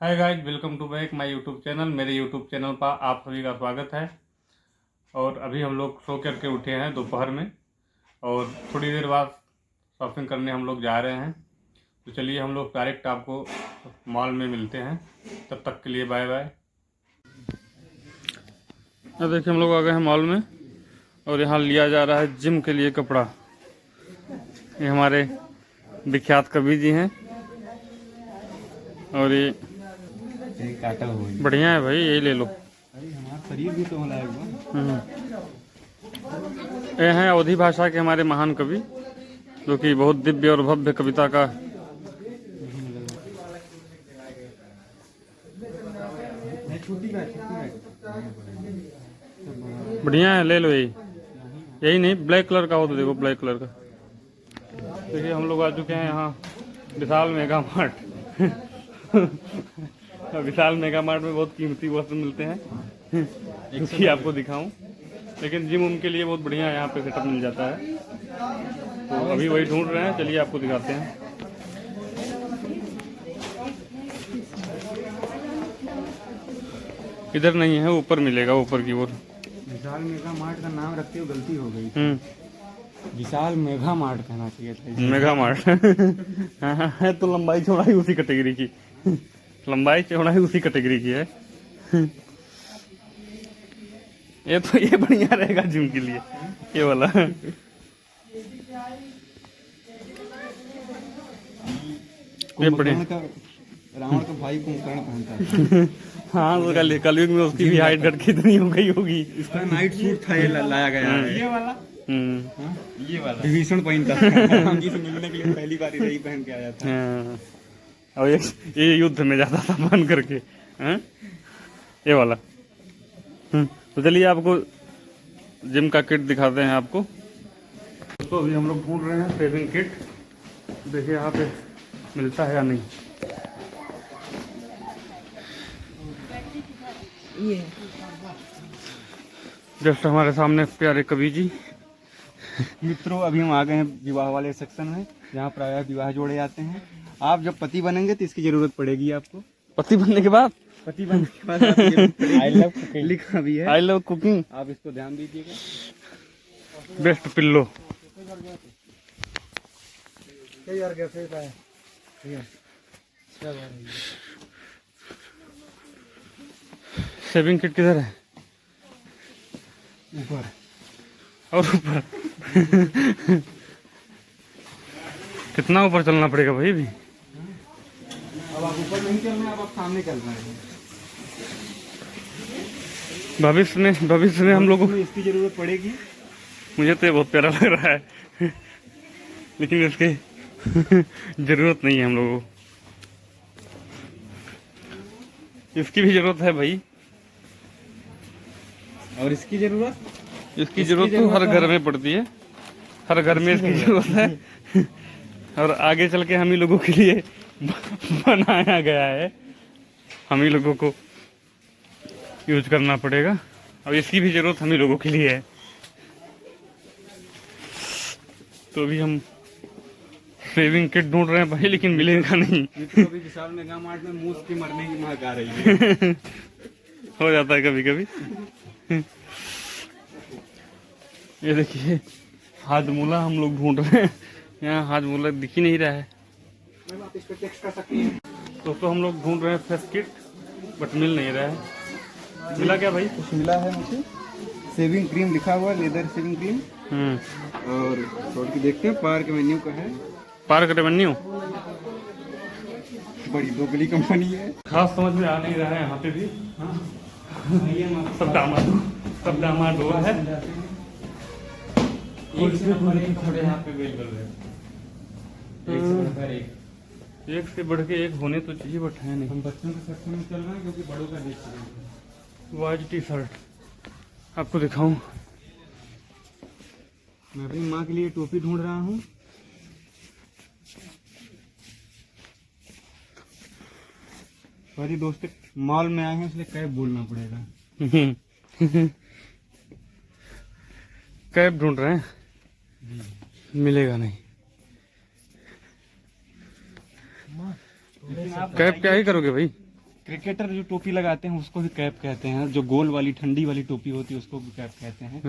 Hi guys, welcome to back my YouTube channel. मेरे YouTube channel पर आप सभी का स्वागत है। और अभी हम लोग सो करके उठे हैं दोपहर में, और थोड़ी देर बाद शॉपिंग करने हम लोग जा रहे हैं। तो चलिए हम लोग डायरेक्ट आपको मॉल में मिलते हैं। तब तक के लिए बाय बाय। देखिए हम लोग आ गए हैं मॉल में, और यहाँ लिया जा रहा है जिम के लिए कपड़ा। ये हमारे विख्यात कवि जी हैं, और ये काटा हुआ बढ़िया है भाई, यही ले लो। अरे हमारा शरीर भी तो होला एकदम। ये हैं अवधी भाषा के हमारे महान कवि, जो कि बहुत दिव्य और भव्य कविता का बढ़िया है, ले लो। यही नहीं, ब्लैक कलर का हो तो देखो, ब्लैक कलर का। देखिए हम लोग आ चुके हैं यहाँ विशाल मेगा मार्ट। विशाल मेगा मार्ट में बहुत कीमती वस्त्र मिलते हैं, इसकी आपको दिखाऊं। लेकिन जिम उनके लिए बहुत बढ़िया यहाँ पे सेटअप मिल जाता है। तो अभी वही ढूंढ रहे हैं, चलिए आपको दिखाते हैं। इधर नहीं है, ऊपर मिलेगा, ऊपर की ओर। विशाल मेगा मार्ट का नाम रखते हो गलती हो गई। विशाल मेगा मार्ट कहना चाहिए था। Mega mart. हाँ है तो लंबाई चौड़ाई उसी कैटेगरी की, लंबाई चौड़ाई उसी कैटेगरी की है। ये तो ये बढ़िया रहेगा जिम के लिए, ये वाला। ये बढ़िया। रावण का भाई कुंभकर्ण पहनता है। हाँ तो कलयुग में उसकी भी हाइट घट कितनी हो गई होगी। इसका नाइट सूट था, ये लाया गया है। ये वाला ये वाला विभीषण पहनता था। राम जी से मिलने के लिए पहली बार यही पहन के आया था। और ये युद्ध में जाता था बन करके। ये वाला। तो चलिए आपको जिम का किट दिखाते हैं आपको। तो अभी हम लोग ढूंढ रहे हैं शेविंग किट। देखिए यहाँ पे मिलता है या नहीं। जस्ट हमारे सामने प्यारे कवि जी। मित्रों, अभी हम आ गए हैं विवाह वाले सेक्शन में, जहाँ प्रायः विवाह जोड़े जाते हैं। आप जब पति बनेंगे तो इसकी जरूरत पड़ेगी आपको। पति बनने के बाद? पति बनने के बाद आई लव कुकिंग लिखा भी है। आई लव कुकिंग, आप इसको ध्यान दीजिएगा। Best pillow. शेविंग किट किधर है? ऊपर और ऊपर। कितना ऊपर चलना पड़ेगा भाई भी? अब आप ऊपर नहीं चल रहे हैं, अब आप सामने चल रहे हैं। भविष्य में हम लोगों को इसकी जरूरत पड़ेगी। मुझे तो ये बहुत प्यारा लग रहा है, लेकिन इसकी जरूरत नहीं है हम लोगों को। इसकी भी जरूरत है भाई। और इसकी जरूरत तो हर घर में पड़ती है, हर घर में इसकी जरूरत है। और आगे चल के हम ही लोगों के लिए बनाया गया है, हम ही लोगों को यूज करना पड़ेगा। और इसकी भी जरूरत हम ही लोगों के लिए है। तो अभी हम शेविंग किट ढूंढ रहे हैं भाई, लेकिन मिलेगा नहीं। तो अभी विशाल मेगा मार्ट में मूस की मरने की महक आ रही है। हो जाता है कभी कभी। ये देखिए हाजमूला हम लोग ढूंढ रहे हैं, यहाँ हाजमूला दिख ही नहीं रहा है। आप इस पर टेक्स्ट कर सकती हैं। दोस्तों हम लोग ढूंढ रहे हैं फेस किट, बट मिल नहीं रहा है। मिला क्या भाई? कुछ मिला है मुझे। शेविंग क्रीम लिखा हुआ, लेदर शेविंग क्रीम। और छोड़ के देखते हैं, पार्क मेन्यू का है। पार्क रेवेन्यू बड़ी दोगली कंपनी है। खास समझ में आ नहीं रहा है यहाँ पे भी। सब दामाद हुआ है। यहाँ पे वेट कर रहे हैं। एक से बढ़ के एक होने तो चाहिए, बट है नहीं। हम बच्चों के सेक्शन में चल रहे हैं क्योंकि बड़ों का देख रहे हैं। वाइट टी शर्ट आपको दिखाऊं। मैं अपनी माँ के लिए टोपी ढूंढ रहा हूँ। सॉरी दोस्त, मॉल में आए हैं इसलिए कैब बोलना पड़ेगा। कैब ढूंढ रहे हैं, मिलेगा नहीं। कैब क्या ही करोगे भाई? क्रिकेटर जो टोपी लगाते हैं उसको भी कैप कहते हैं, जो गोल वाली ठंडी वाली टोपी होती है उसको भी कैप कहते हैं।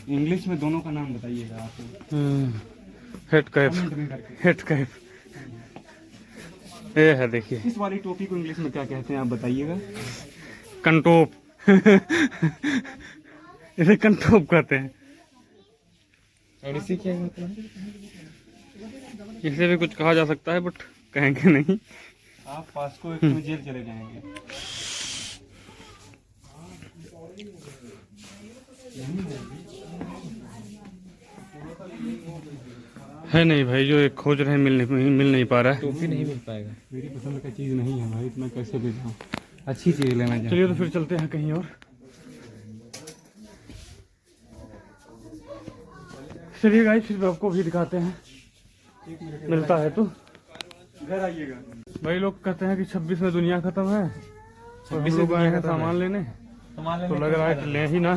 इंग्लिश में दोनों का नाम बताइएगा आप। हेड कैप, कमेंट में करके। हेड कैप ये है, देखिए। इस वाली टोपी को इंग्लिश में क्या कहते हैं आप बताइएगा। कंटोप इसे कंटोप कहते हैं। और इसे क्या मतलब? इसे भी कुछ कहा जा सकता है, बट कहेंगे नहीं। आप पास को एक में जेल चले जाएंगे। है नहीं भाई, जो एक खोज रहे हैं मिल नहीं पा रहा है। टोपी नहीं मिल पाएगा, मेरी पसंद का चीज़ नहीं है भाई, इतना कैसे दे जाऊँ? अच्छी चीज़ लेना चाहिए। चलिए तो फिर चलते हैं कहीं और। चलिए गाइस, फिर आपको भी दिखाते हैं, मिलता है तो घर आइएगा। भाई लोग कहते हैं कि 26 में दुनिया खत्म है, 26 में लोग आए हैं सामान लेने, तो लग रहा है कि ले ही ना।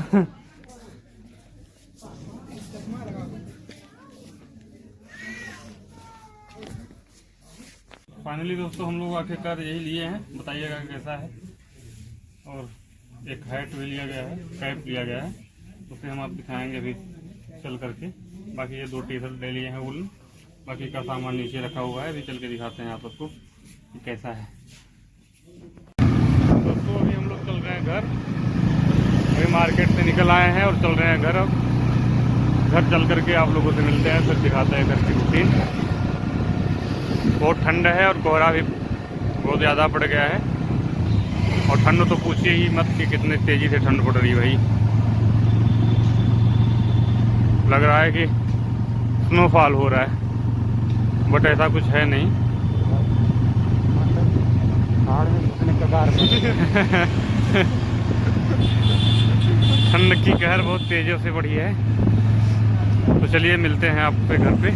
फाइनली दोस्तों हम लोग आखिरकार यही लिए हैं, बताइएगा कैसा है। और एक हैट भी लिया गया है, कैप लिया गया है, उसे हम आप दिखाएंगे अभी चल करके। बाकी ये 2 टी-शर्ट ले लिए हैं वुलन, बाकी का सामान नीचे रखा हुआ है, अभी चल के दिखाते हैं आप सबको कि कैसा है। दोस्तों अभी हम लोग चल रहे हैं घर, अभी मार्केट से निकल आए हैं और चल रहे हैं घर। अब घर चल करके आप लोगों से मिलते हैं, फिर दिखाते हैं घर की रूटीन। बहुत ठंड है और कोहरा भी बहुत ज़्यादा पड़ गया है, और ठंड तो पूछिए ही मत कि कितने तेज़ी से ठंड पड़ रही है भाई। लग रहा है कि स्नोफॉल हो रहा है, बट ऐसा कुछ है नहीं। ठंड की कहर बहुत तेज़ी से बढ़ी है। तो चलिए मिलते हैं आपके घर पे।